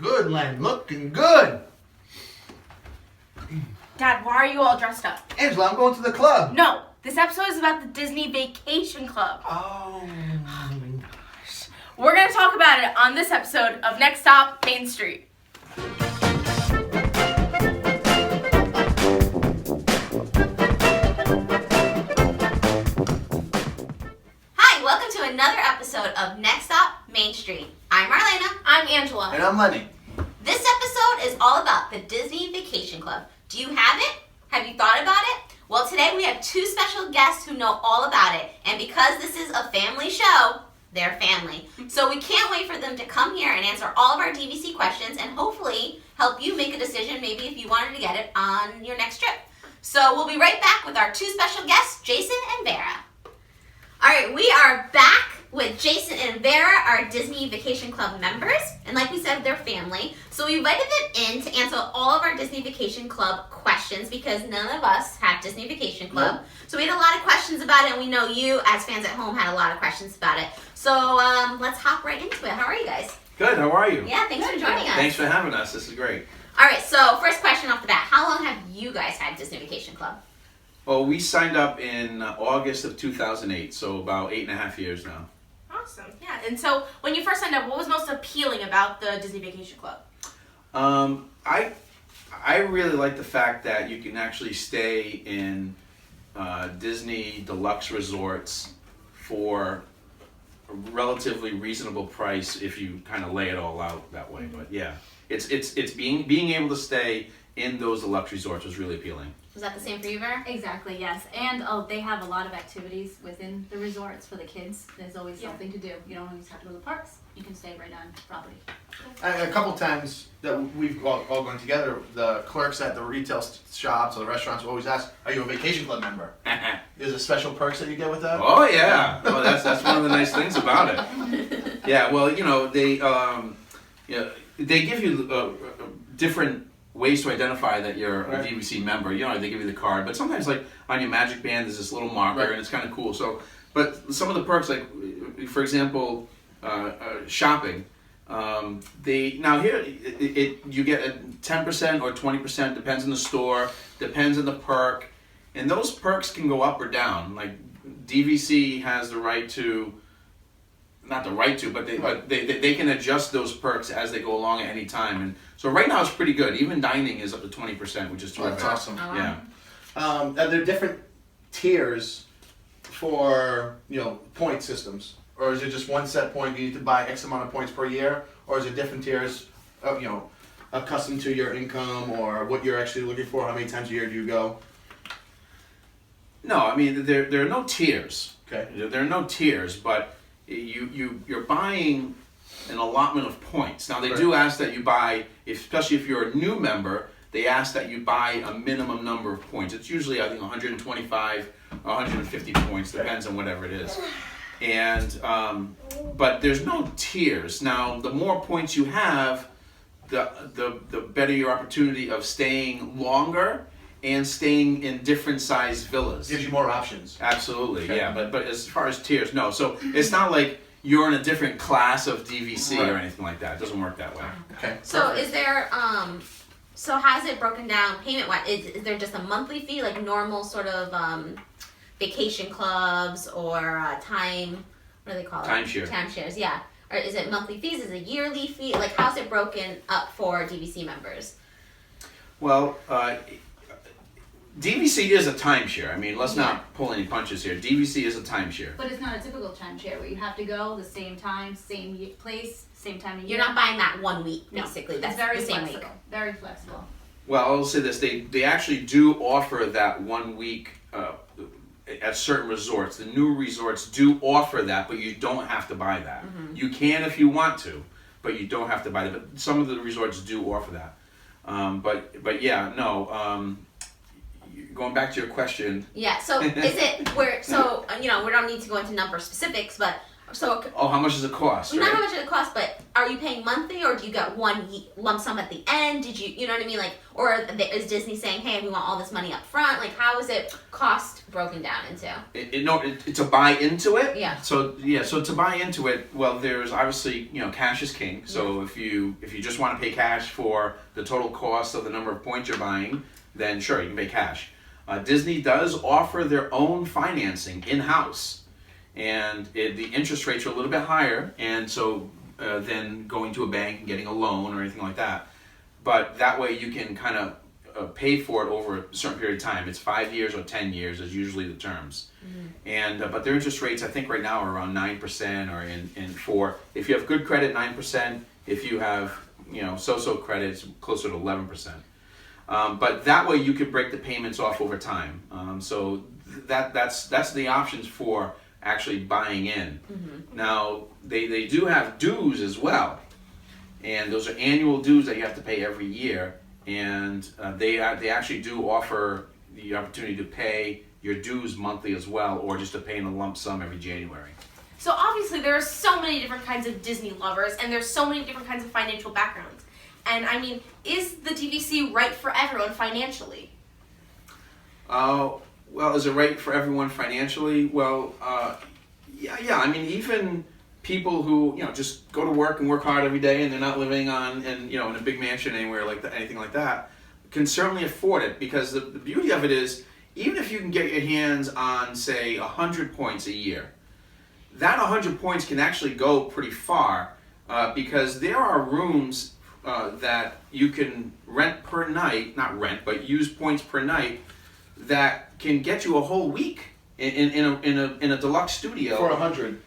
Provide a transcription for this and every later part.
Good, Len. Looking good. Dad, why are you all dressed up? Angela, I'm going to the club. No, this episode is about the Disney Vacation Club. Oh. We're going to talk about it on this episode of Next Stop, Main Street. Hi, welcome to another episode of Next Stop, Main Street. I'm Marlena. I'm Angela. And I'm Lenny. This episode is all about the Disney Vacation Club. Do you have it? Have you thought about it? Well, today we have two special guests who know all about it. And because this is a family show, they're family. So we can't wait for them to come here and answer all of our DVC questions and hopefully help you make a decision maybe if you wanted to get it on your next trip. So we'll be right back with our two special guests, Jason and Vera. All right, we are back with Jason and Vera, our Disney Vacation Club members. And like we said, they're family. So we invited them in to answer all of our Disney Vacation Club questions because none of us have Disney Vacation Club. Nope. So we had a lot of questions about it, and we know you, as fans at home, had a lot of questions about it. So let's hop right into it. How are you guys? Good, how are you? Yeah, thanks for joining us. Thanks for having us, this is great. All right, so first question off the bat. How long have you guys had Disney Vacation Club? Well, we signed up in August of 2008, so about 8.5 years now. Awesome. Yeah. And so when you first signed up, what was most appealing about the Disney Vacation Club? I really like the fact that you can actually stay in Disney deluxe resorts for a relatively reasonable price if you kind of lay it all out that way. But yeah, it's being able to stay in those deluxe resorts was really appealing. Was that the same for you, Vera? Exactly, yes. And they have a lot of activities within the resorts for the kids. There's always something to do. You don't always have to go to the parks. You can stay right on property. A couple times that we've all gone together, the clerks at the retail shops or the restaurants always ask, "Are you a vacation club member?" Is there special perks that you get with that? Oh yeah, well that's one of the nice things about it. Yeah, well they give you different ways to identify that you're a DVC member. They give you the card, but sometimes like on your Magic Band there's this little marker and it's kind of cool. So, but some of the perks, like for example, shopping. You get a 10% or 20%, depends on the store, depends on the perk, and those perks can go up or down. Like DVC has the right to, not the right to, but they can adjust those perks as they go along at any time. And so right now it's pretty good. Even dining is up to 20%, which is terrific. That's awesome. Oh, wow. Yeah. Are there different tiers for point systems? Or is it just one set point, you need to buy X amount of points per year? Or is it different tiers, accustomed to your income or what you're actually looking for? How many times a year do you go? No, I mean there are no tiers. Okay. There are no tiers, but you're buying an allotment of points. Now they do ask that you buy, especially if you're a new member, they ask that you buy a minimum number of points. It's usually I think 125 or 150 points, depends on whatever it is. And but there's no tiers. Now the more points you have, the better your opportunity of staying longer and staying in different sized villas. Gives you more options. Absolutely, Okay. yeah. But as far as tiers, no. So it's not like you're in a different class of DVC or anything like that. It doesn't work that way. Okay. So perfect. is there, so how's it broken down payment-wise? Is there just a monthly fee, like normal sort of vacation clubs or what do they call it? Timeshare. Timeshares, yeah. Or is it monthly fees? Is it a yearly fee? Like how's it broken up for DVC members? Well, DVC is a timeshare. I mean, let's not pull any punches here. DVC is a timeshare. But it's not a typical timeshare where you have to go the same time, same place, same time of year. You're not buying that 1 week, No, basically. it's That's very the same flexible. week. Very flexible. Well, I'll say this: they actually do offer that 1 week at certain resorts. The new resorts do offer that, but you don't have to buy that. Mm-hmm. You can if you want to, but you don't have to buy that. But some of the resorts do offer that. But yeah, no. Going back to your question. Yeah, so is it where, so, we don't need to go into number specifics, but So Oh, how much does it cost? not Right? how much it costs, but are you paying monthly or do you get one lump sum at the end? Did you know what I mean? Like, or is Disney saying, hey, we want all this money up front? Like, how is it cost broken down into? To buy into it. Yeah. So to buy into it, well, there's obviously cash is king. So if you just want to pay cash for the total cost of the number of points you're buying, then sure you can pay cash. Disney does offer their own financing in house. And the interest rates are a little bit higher, and so than going to a bank and getting a loan or anything like that. But that way you can kind of pay for it over a certain period of time. It's 5 years or 10 years is usually the terms. And but their interest rates I think right now are around 9%, or in for if you have good credit 9%. If you have so-so credit, it's closer to 11%. But that way you can break the payments off over time. So that's the options for actually buying in. Now they do have dues as well, and those are annual dues that you have to pay every year, and they actually do offer the opportunity to pay your dues monthly as well, or just to pay in a lump sum every January. So obviously there are so many different kinds of Disney lovers, and there's so many different kinds of financial backgrounds. And I mean, is the DVC right for everyone financially? Well, is it right for everyone financially? Well, yeah. I mean, even people who just go to work and work hard every day, and they're not living in a big mansion anywhere like that, anything like that, can certainly afford it, because the beauty of it is, even if you can get your hands on, say, 100 points a year, that 100 points can actually go pretty far, because there are rooms that you can rent per night, not rent, but use points per night, that can get you a whole week in a deluxe studio For 100.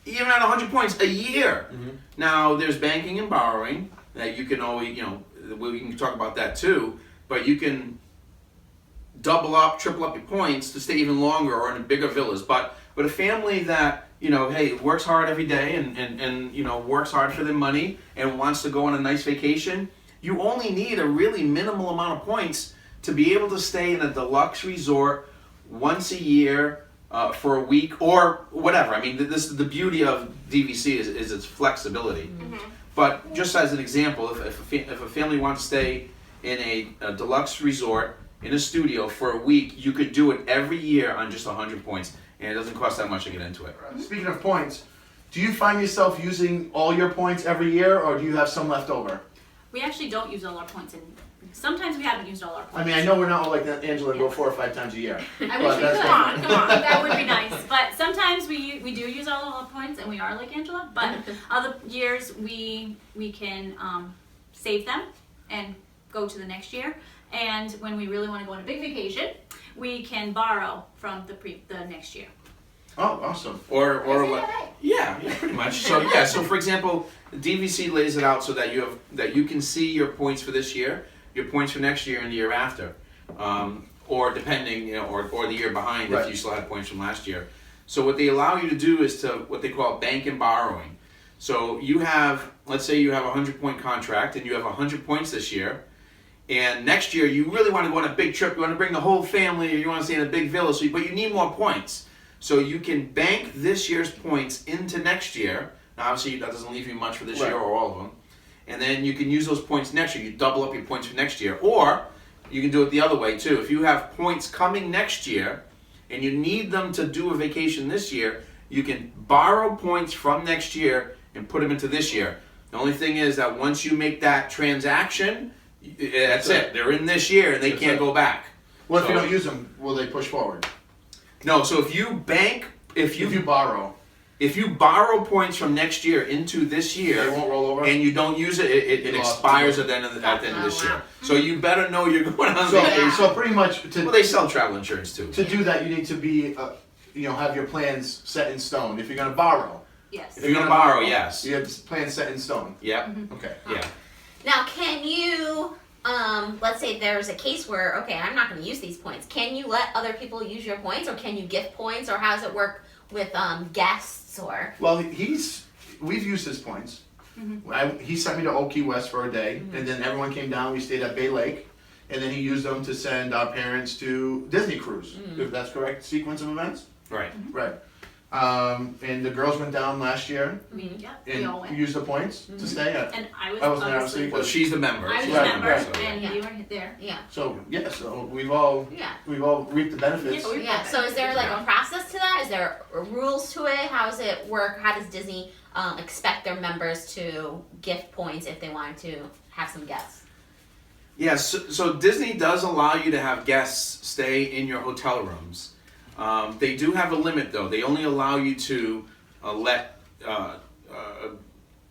even at 100 points a year. Mm-hmm. Now there's banking and borrowing that you can always we can talk about that too, but you can double up, triple up your points to stay even longer or in bigger villas. But a family that hey, works hard every day and works hard for their money and wants to go on a nice vacation, you only need a really minimal amount of points to be able to stay in a deluxe resort once a year for a week or whatever. I mean, this is the beauty of DVC is its flexibility. Mm-hmm. But just as an example, if a family wants to stay in a deluxe resort in a studio for a week, you could do it every year on just 100 points, and it doesn't cost that much to get into it. Speaking of points, do you find yourself using all your points every year, or do you have some left over? We actually don't use all our points, and sometimes we haven't used all our points. I mean, I know we're not all like Angela and go 4 or 5 times a year. I wish But we that's could. fine. Come on, that would be nice. But sometimes we do use all of our points, and we are like Angela. But other years we can save them and go to the next year. And when we really want to go on a big vacation, we can borrow from the next year. Oh, awesome. Or Is it like, right? yeah, pretty much. So for example, DVC lays it out so that you can see your points for this year, your points for next year and the year after, or depending, or the year behind Right. if you still had points from last year. So what they allow you to do is to what they call bank and borrowing. So you have, let's say you have a 100-point contract and you have 100 points this year, and next year you really want to go on a big trip, you want to bring the whole family, or you want to stay in a big villa, but you need more points. So you can bank this year's points into next year. Now obviously that doesn't leave you much for this Right. year or all of them. And then you can use those points next year. You double up your points for next year. Or you can do it the other way too. If you have points coming next year and you need them to do a vacation this year, you can borrow points from next year and put them into this year. The only thing is that once you make that transaction, that's it. They're in this year and they That's can't it. go back. Well, if So- you don't use them, will they push forward? No, so if you bank, If you borrow, if you borrow points from next year into this they year won't roll over? and you don't use it, it You lost expires it. at the end of this wow. year. So you better know you're going on So, vacation. so pretty much Well, they sell travel insurance too. to do that, you need to be, have your plans set in stone. If you're going to borrow, Yes. If you're gonna borrow, yes. you have plans set in stone. Yep. Okay. Yeah. Now, can you, let's say there's a case where, okay, I'm not going to use these points. Can you let other people use your points, or can you gift points, or how does it work with guests, or? Well, we've used his points. He sent me to Old Key West for a day, and then everyone came down. We stayed at Bay Lake, and then he used them to send our parents to Disney cruise. If that's correct sequence of events. Right. Right. And the girls went down last year Yeah, we all and went. used the points to stay. And I was I wasn't there, obviously. obviously. Well, she's the member. I was She's a the member, right, so- and Yeah. you were there. Yeah. So yeah, so we've all reaped the benefits. Yeah, Yeah. So is there like a process to that? Is there rules to it? How does it work? How does Disney expect their members to gift points if they wanted to have some guests? Yeah, so Disney does allow you to have guests stay in your hotel rooms. They do have a limit though. They only allow you to let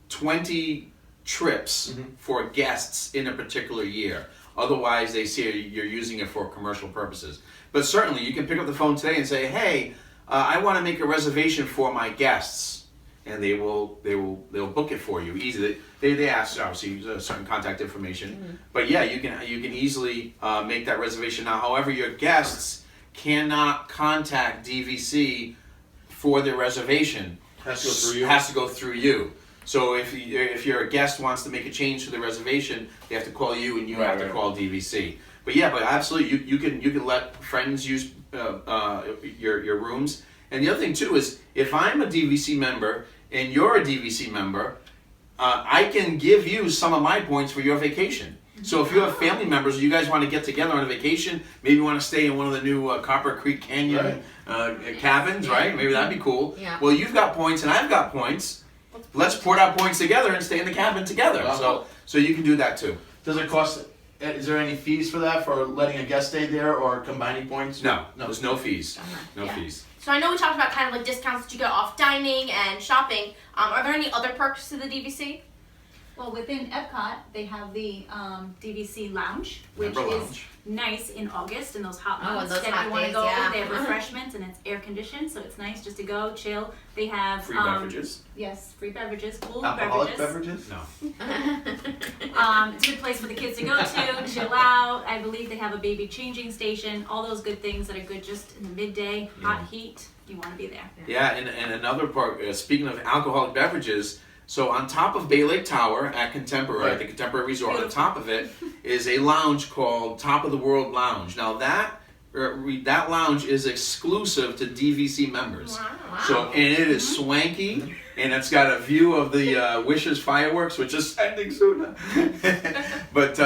20 trips for guests in a particular year. Otherwise, they say you're using it for commercial purposes. But certainly, you can pick up the phone today and say, "Hey, I want to make a reservation for my guests," and they'll book it for you easily. They ask obviously certain contact information, but yeah, you can easily make that reservation now. However, your guests cannot contact DVC for their reservation. Has to go through you. Has to go through you. So if your guest wants to make a change to the reservation, they have to call you, and you have to call DVC. But yeah, but absolutely, you can let friends use your rooms. And the other thing too is, if I'm a DVC member and you're a DVC member, I can give you some of my points for your vacation. So if you have family members, you guys want to get together on a vacation, maybe you want to stay in one of the new Copper Creek Canyon cabins, right? Maybe that'd be cool. Yeah. Well, you've got points and I've got points. Let's port our points together and stay in the cabin together. Wow. So you can do that too. Does it cost? Is there any fees for that, for letting a guest stay there or combining points? No, there's no fees. No Yeah. fees. So I know we talked about kind of like discounts that you get off dining and shopping. Are there any other perks to the DVC? Well, within Epcot, they have the DVC Lounge, which Member is lounge. nice in August in those hot Oh, months those that hot you want to days, go. yeah. They have refreshments and it's air conditioned, so it's nice just to go chill. They have Free beverages? Yes, free beverages, cool Alcoholic beverages. beverages? No. It's a good place for the kids to go to, chill out. I believe they have a baby changing station. All those good things that are good just in the midday, hot heat. You want to be there. Yeah, and another part, speaking of alcoholic beverages, so on top of Bay Lake Tower at Contemporary, at the Contemporary Resort, on top of it is a lounge called Top of the World Lounge. Now that lounge is exclusive to DVC members. Wow. So, and it is swanky, and it's got a view of the Wishes fireworks, which is ending soon. but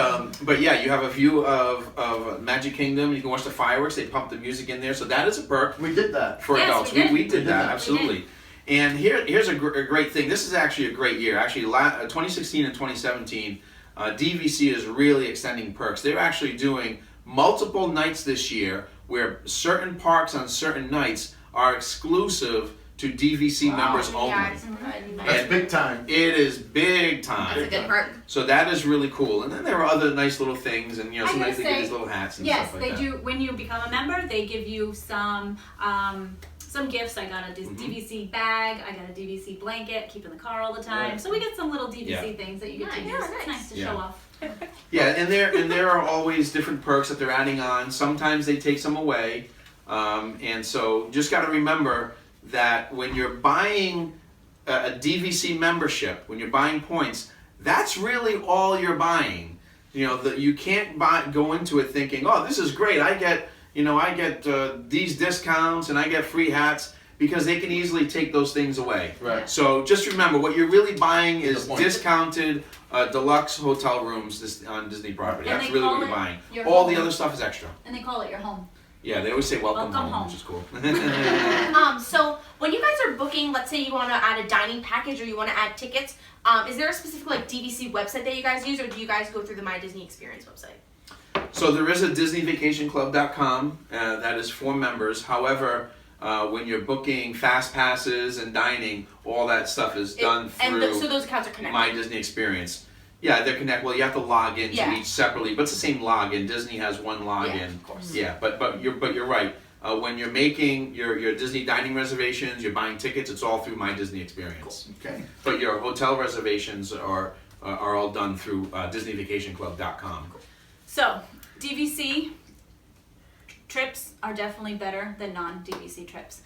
yeah, you have a view of Magic Kingdom. You can watch the fireworks. They pump the music in there, so that is a perk We did that. for Yes, adults. we did. We did that, We absolutely. And here's a great thing. This is actually a great year. Actually, 2016 and 2017, DVC is really extending perks. They're actually doing multiple nights this year where certain parks on certain nights are exclusive to DVC members only. That's big time. It is big That's time. a good part. So that is really cool. And then there are other nice little things, and I sometimes gotta they give say, these little hats and Yes, stuff like they that. do. When you become a member, they give you some gifts. I got a DVC bag. I got a DVC blanket. Keep in the car all the time. Right. So we get some little DVC Yeah. things that you get to Nice. use. Yeah, It's nice to Yeah. show off. Yeah, and there are always different perks that they're adding on. Sometimes they take some away, and so just got to remember that when you're buying a DVC membership, when you're buying points, that's really all you're buying. You know, you can't go into it thinking, "Oh, this is great. I get these discounts and I get free hats," because they can easily take those things away. Right. So just remember, what you're really buying is Good point. discounted deluxe hotel rooms on Disney property. And That's they really call what you're it buying. your All the home. other stuff is extra. And they call it your home. Yeah, they always say welcome Welcome home, home. which is cool. So when you guys are booking, let's say you want to add a dining package or you want to add tickets, is there a specific like DVC website that you guys use, or do you guys go through the My Disney Experience website? So there is a DisneyVacationClub.com that is for members. However, when you're booking fast passes and dining, all that stuff is done through So those accounts are connected. My Disney Experience. Yeah, they're connected. Well, you have to log into Yeah. each separately, but it's the same login. Disney has one login. Yeah, of course. Yeah, but you're right. When you're making your Disney dining reservations, you're buying tickets, it's all through My Disney Experience. Okay. But your hotel reservations are all done through DisneyVacationClub.com. So DVC trips are definitely better than non-DVC trips.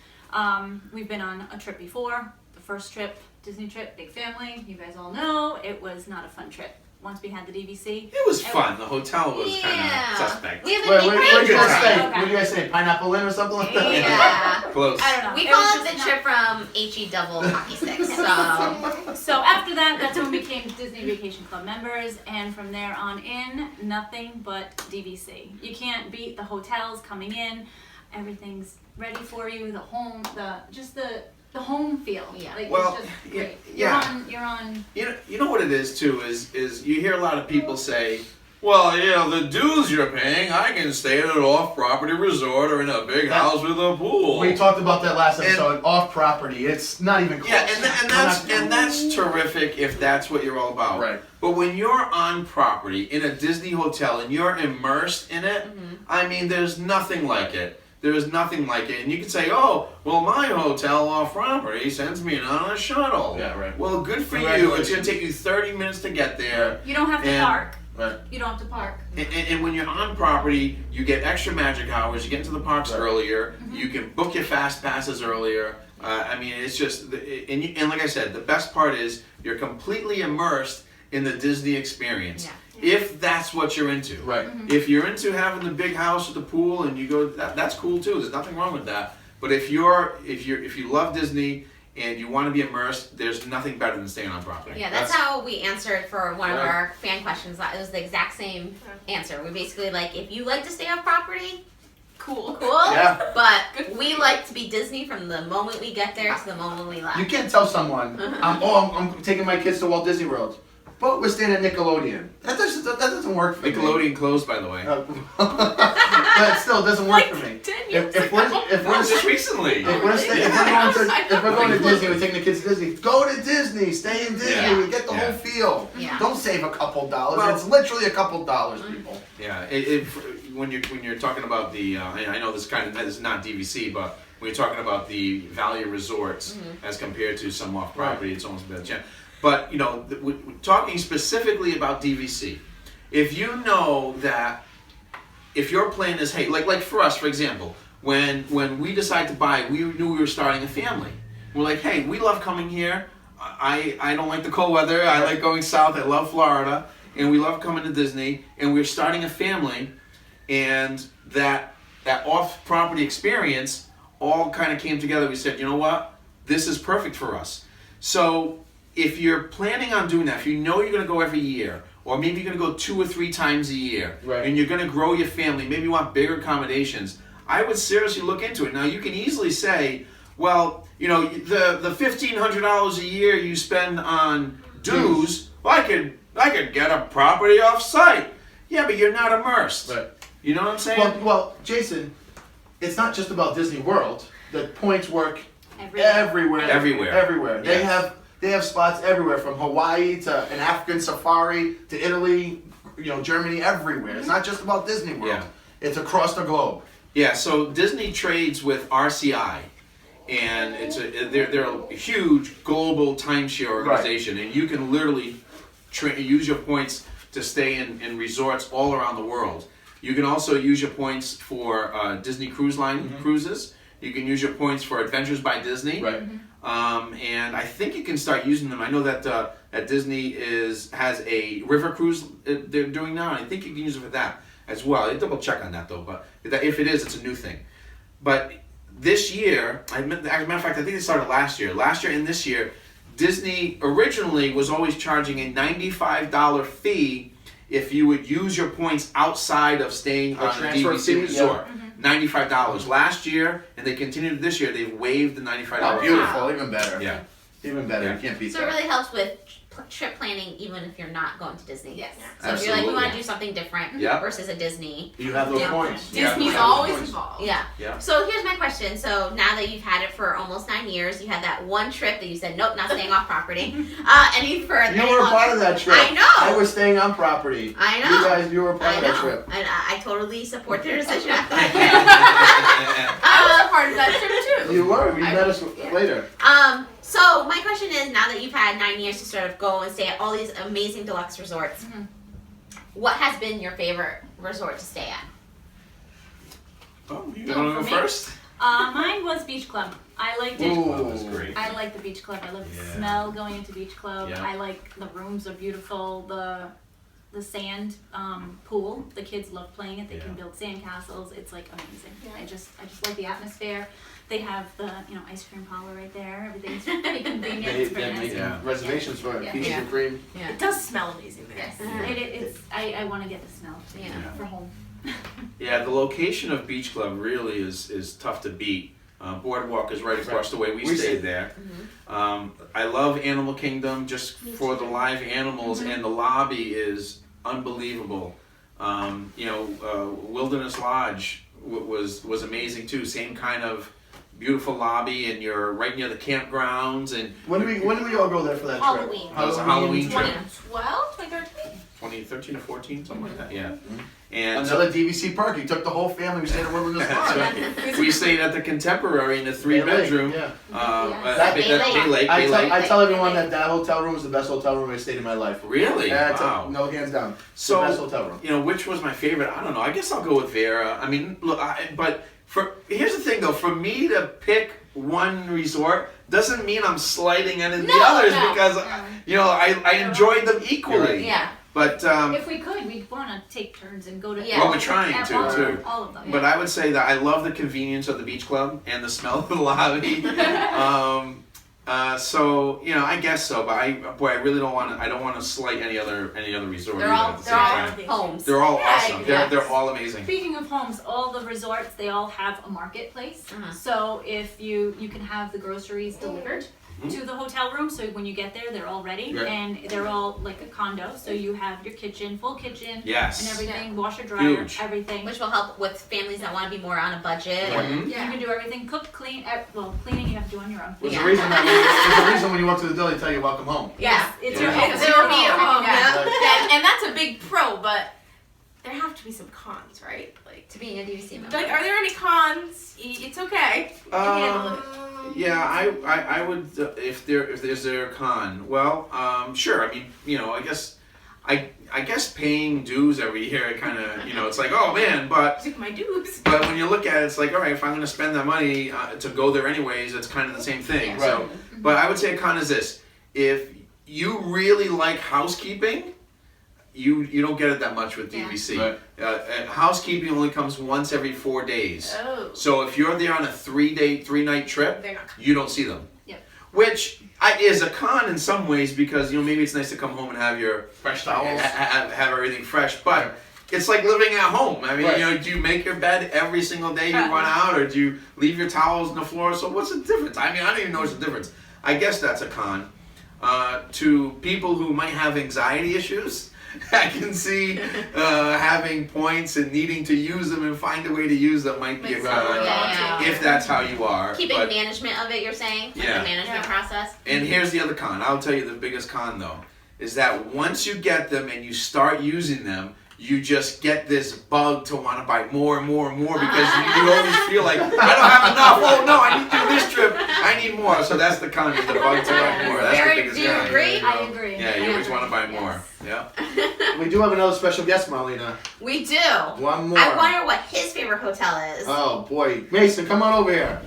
We've been on a trip before. The first trip, Disney trip, big family. You guys all know it was not a fun trip. once we had the DVC. It was fun. The hotel was kind Yeah. of suspect. We have Wait, a where great did you guys time. stay? Okay. What did you guys say? Pineapple Inn or something like that? Yeah. Close. I don't know. We It was call it just the not- trip from HE double hockey sticks. So So after that, that's when we became Disney Vacation Club members, and from there on in, nothing but DVC. You can't beat the hotels coming in. Everything's ready for you. The home, the home feel. Yeah. Like, Well, it's just yeah, great. yeah. You're on. You know what it is too is you hear a lot of people say, well, the dues you're paying, I can stay at an off-property resort or in a big house with a pool. We talked about that last episode. Off property, it's not even close. Yeah, and that's terrific if that's what you're all about. Right. But when you're on property in a Disney hotel and you're immersed in it, I mean, there's nothing like it. There is nothing like it. And you can say, oh, well, my hotel off property sends me on a shuttle. Yeah, right. Well, good for you. It's going to take you 30 minutes to get there. You don't have to And- park. Right. You don't have to park. And when you're on property, you get extra magic hours. You get into the parks Right. earlier. You can book your fast passes earlier. I mean, it's just, and like I said, the best part is you're completely immersed in the Disney experience. Yeah. If that's what you're into. Right. If you're into having the big house with the pool and you go, that's cool too. There's nothing wrong with that. But if you love Disney and you want to be immersed, there's nothing better than staying on property. yeah, that's how we answered for one of Right. our fan questions. It was the exact same answer. We basically like, if you like to stay off property, Cool. cool. Yeah. But we like to be Disney from the moment we get there to the moment we left. You can't tell someone, I'm taking my kids to Walt Disney World, but we're staying at Nickelodeon. That doesn't work for me. Nickelodeon closed, by the way. That still doesn't work for me. 10 years If we're Just recently. If we're going to Disney, we're taking the kids to Disney. Go to Disney, stay in Disney, Yeah. we get the whole feel. Yeah. Don't save a couple dollars. Well- It's literally a couple dollars, people. Yeah, when you're talking about the, and I know this is not DVC, but when you're talking about the value resorts as compared to some off property, it's almost a better chance. But we're talking specifically about DVC. If you know that, if your plan is, hey, like for us, for example, when we decided to buy, we knew we were starting a family. We're like, hey, we love coming here. I don't like the cold weather. I like going south. I love Florida. And we love coming to Disney, and we're starting a family, and that off-property experience all kind of came together. We said, you know what, this is perfect for us. So if you're planning on doing that, if you know you're going to go every year, or maybe you're going to go 2 or 3 times a year, Right. and you're going to grow your family, maybe you want bigger accommodations, I would seriously look into it. Now, you can easily say, well, the $1,500 a year you spend on dues, well, I could get a property off-site. Yeah, but you're not immersed. Right. You know what I'm saying? Well, Jason, it's not just about Disney World. The points work Everywhere. Everywhere. They Yes. have spots everywhere, from Hawaii to an African safari to Italy, Germany, everywhere. It's not just about Disney World. Yeah. It's across the globe. Yeah, so Disney trades with RCI, and they're a huge global timeshare organization, and you can literally use your points to stay in resorts all around the world. You can also use your points for Disney Cruise Line cruises. You can use your points for Adventures by Disney. Right. And I think you can start using them. I know that Disney has a river cruise they're doing now, and I think you can use it for that as well. I double check on that though, but if it is, it's a new thing. But this year, as a matter of fact, I think it started last year. Last year and this year, Disney originally was always charging a $95 fee if you would use your points outside of staying on a transfer DVC fee, resort. $95. Last year, and they continued this year, they've waived the $95 Oh, fee. beautiful. Even better. Yeah. Even better. Yeah. You can't beat So it that. really helps with trip planning, even if you're not going to Disney. Yes. So if you're like, we want Absolutely. to do something different Yeah. versus a Disney. You have those Yeah. points. Disney's Yeah. always Points. involved. Yeah. Yeah. So here's my question. So now that you've had it for almost 9 years, you had that one trip that you said, nope, not staying off property. Any for You any were a long- part of that trip. I know. I was staying on property. I know. You were a part I of that know. trip. And I totally support your decision. I was a part of that trip too. You were. We I- met us yeah. later. So my question is, now that you've had 9 years to sort of go and stay at all these amazing deluxe resorts, what has been your favorite resort to stay at? Oh, you want to go for me? first? Mine was Beach Club. I liked it. Ooh. That was great. I like the beach club. I love the Yeah. smell going into beach club. Yeah. I like the rooms are beautiful. the sand pool. The kids love playing it. They can Yeah. build sand castles. It's like amazing. Yeah. I just like the atmosphere. They have the ice cream parlor right there. Everything's pretty convenient. They, It's pretty they're nice. making Yeah. reservations for Yeah. peaches Yeah. and cream. Yeah. It does smell amazing there. Yes. I want to get the smell Yeah. for home. Yeah, the location of Beach Club really is tough to beat. Boardwalk is right across the way. We We stayed stayed. there. I love Animal Kingdom just Me for too. the live animals, and the lobby is unbelievable. Wilderness Lodge was amazing too. Same kind of beautiful lobby, and you're right near the campgrounds. And When did we all go there for that trip? Halloween. That was a Halloween trip. 2012, 2013? 2013 or 14, something like that. Yeah, and Another DVC park. You took the whole family. We stayed at Wilderness That's Lodge. right. We stayed at the Contemporary in the Bay Lake, 3-bedroom. Yeah. At Bay Lake. Bay Lake. I Bay tell, Lake. I tell everyone that hotel room is the best hotel room I stayed in my life. Really? Yeah, Wow. no, hands down. So, the best hotel room. Which was my favorite? I don't know. I guess I'll go with Vera. I mean, look, but here's the thing though. For me to pick one resort doesn't mean I'm slighting any of the No, others no. because I enjoyed them equally. Yeah. But If we could, we'd want to take turns and go to. Yeah. Well, we're trying at to, all, too. All of them. But I would say that I love the convenience of the beach club and the smell of the lobby. So I guess so. But I really don't want to. I don't want to slight any other resort. They're either all at the they're same all time. homes. They're all Yeah, I awesome. agree. They're all amazing. Speaking of homes, all the resorts, they all have a marketplace. Uh-huh. So if you can have the groceries delivered to the hotel room, so when you get there, they're all ready, Right. and they're all like a condo. So you have your kitchen, full kitchen, Yes. and everything, washer, dryer, Huge. everything. Which will help with families that want to be more on a budget. Mhm. You can do everything, cook, clean. Cleaning you have to do on your own. There's Yeah. a reason there's a reason when you walk to the door they tell you welcome home. Yeah. It's Yeah. your home. It's your home. Yeah. Yeah. And that's a big pro, but there have to be some cons, right? Like, To be a DVC member. are there any cons? It's okay. You can handle it. Yeah, I would if there's a con. Well, sure. I mean, I guess paying dues every year, it kind of it's like, oh man, but Took my dues. when you look at it, it's like, all right, if I'm going to spend that money to go there anyways, it's kind of the same thing. Yeah. So, but I would say a con is this: if you really like housekeeping, you don't get it that much with Yeah. DVC. Right. Housekeeping only comes once every 4 days. Oh. So if you're there on a 3-night trip, They're not. you don't see them. Yep. Which is a con in some ways because maybe it's nice to come home and have your Fresh towels. have everything fresh, but it's like living at home. I mean, Right. do you make your bed every single day you run out, or do you leave your towels on the floor? So what's the difference? I mean, I don't even know what's the difference. I guess that's a con. To people who might have anxiety issues, I can see having points and needing to use them and find a way to use them might be a Makes con. sense. Yeah. If that's how you are. Keeping But- management of it, you're saying? Like Yeah. the management process? and here's the other con. I'll tell you the biggest con though, is that once you get them and you start using them, you just get this bug to want to buy more and more and more because you always feel like, I don't have enough. Oh no, I need to do this trip. I need more. So that's the con, is the bug to buy more. That's the Vera, biggest do you con. agree? I agree. Yeah, you always want to buy more. Yeah. We do have another special guest, Marlena. We do. One more. I wonder what his favorite hotel is. Oh boy, Mason, come on over here.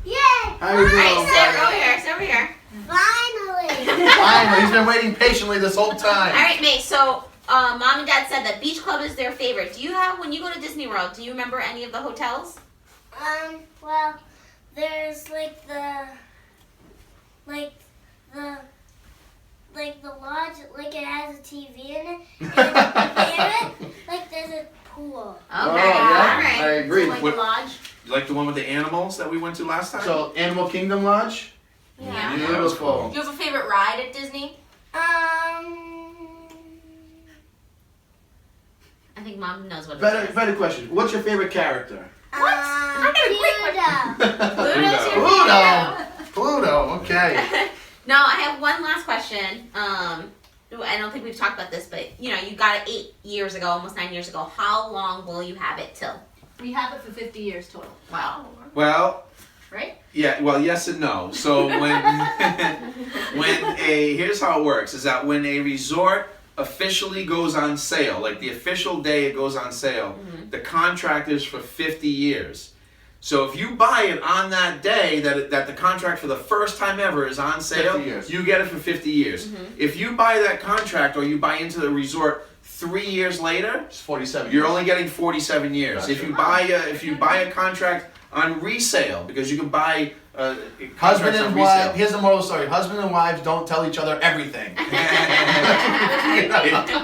Yay! How you doing? Alright, sit buddy? over here, sit over here. Finally! Finally, he's been waiting patiently this whole time. Alright, May, so Mom and Dad said that Beach Club is their favorite. Do you have, when you go to Disney World, do you remember any of the hotels? Well, there's like the lodge, like it has a TV in it, and there, like there's a pool. Okay, Oh, yeah, alright. I agree. Like What- the lodge. You like the one with the animals that we went to last time? So, Animal Kingdom Lodge? Yeah. that was cool. Do you have a favorite ride at Disney? I think Mom knows what it Better, is. better question. What's your favorite character? I got a great Pluto. Pluto's your Pluto. favorite. Pluto, okay. No, I have one last question. I don't think we've talked about this, but you got it 8 years ago, almost 9 years ago. How long will you have it till? We have it for 50 years total. Wow. Well, Right? yeah, well, yes and no. So here's how it works, is that when a resort officially goes on sale, like the official day it goes on sale, the contract is for 50 years. So if you buy it on that day that the contract for the first time ever is on sale, 50 years. you get it for 50 years. If you buy that contract or you buy into the resort 3 years later, It's 47. you're only getting 47 years. Gotcha. If you buy a contract on resale, because you can buy Husband contracts on and resale. wife. Here's the moral story: husband and wives don't tell each other everything.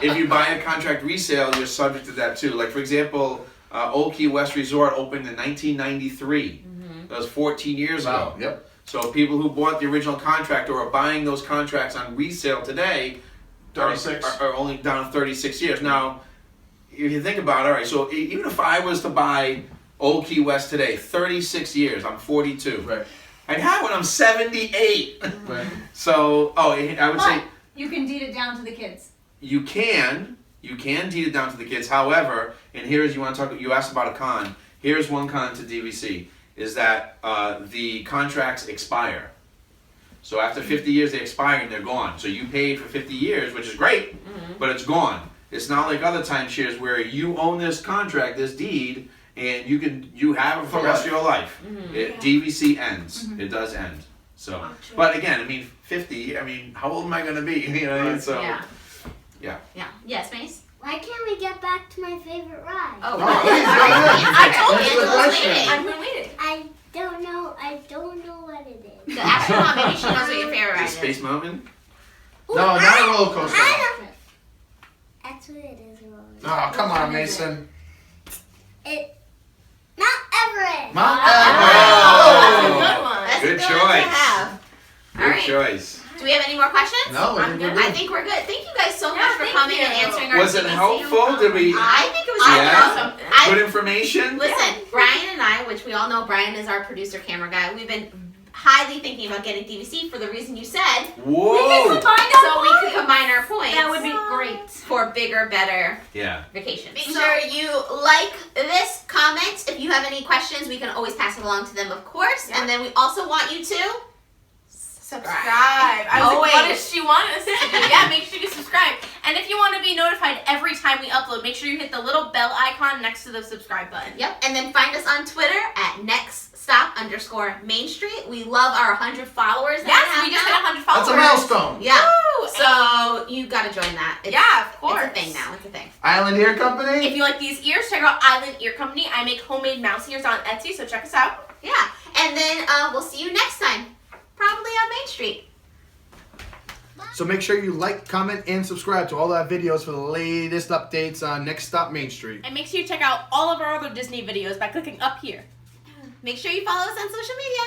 If you buy a contract resale, you're subject to that too. Like for example, Old Key West Resort opened in 1993. That was 14 years ago. Wow. Yep. So people who bought the original contract or are buying those contracts on resale today 36. are only down to 36 years. Now, if you think about it, all right, so even if I was to buy Old Key West today, 36 years, I'm 42. Right. I'd have when I'm 78. Right. So, I would say You can deed it down to the kids. you can deed it down to the kids. However, and here's you asked about a con. Here's one con to DVC is that the contracts expire. So after 50 years, they expire and they're gone. So you paid for 50 years, which is great, but it's gone. It's not like other timeshares where you own this contract, this deed, and you have it for the rest of your life. DVC ends. It does end. So, but again, I mean, 50. I mean, how old am I going to be? You know what I mean? So, Yeah. Yes, Mace? Why can't we get back to my favorite ride? Oh, Oh, please, I told That's you, the Angela's question. waiting. I've been waiting. I don't know what it is. The astronaut, maybe she knows what your favorite ride is is. Space Mountain? No, not a roller coaster. I know. That's what it is. Oh, come on, Mason. Mount Everest. Mount That's a Everest. good one. That's Good a good one choice. to have. Good All right. choice. Do we have any more questions? No, I I'm think we're good. I good. think we're good. Thank you guys so Yeah, much for thank coming you. and answering our Was it DVC. helpful? Did we? I think it was Yeah. awesome. Good information? Listen, Brian and I, which we all know Brian is our producer camera guy, we've been highly thinking about getting DVC for the reason you said. Whoa! So we could combine our points. That would be great. for bigger, better Yeah. vacation. Make sure you like this, comment. If you have any questions, we can always pass it along to them, of course. Yeah. And then we also want you to Subscribe. I was Always. like, what does she want us to do? Yeah, make sure you subscribe. And if you want to be notified every time we upload, make sure you hit the little bell icon next to the subscribe button. Yep, and then find us on Twitter at nextstop_Main Street. We love our 100 followers. Yes, that we just have hit now. 100 followers. That's a milestone. Yeah. Woo! So you gotta join that. Yeah, of course. It's a thing now. It's a thing. Island Ear Company. If you like these ears, check out Island Ear Company. I make homemade mouse ears on Etsy, so check us out. Yeah, and then we'll see you next time, probably on Main Street. So make sure you like, comment, and subscribe to all our videos for the latest updates on Next Stop Main Street. And make sure you check out all of our other Disney videos by clicking up here. Make sure you follow us on social media.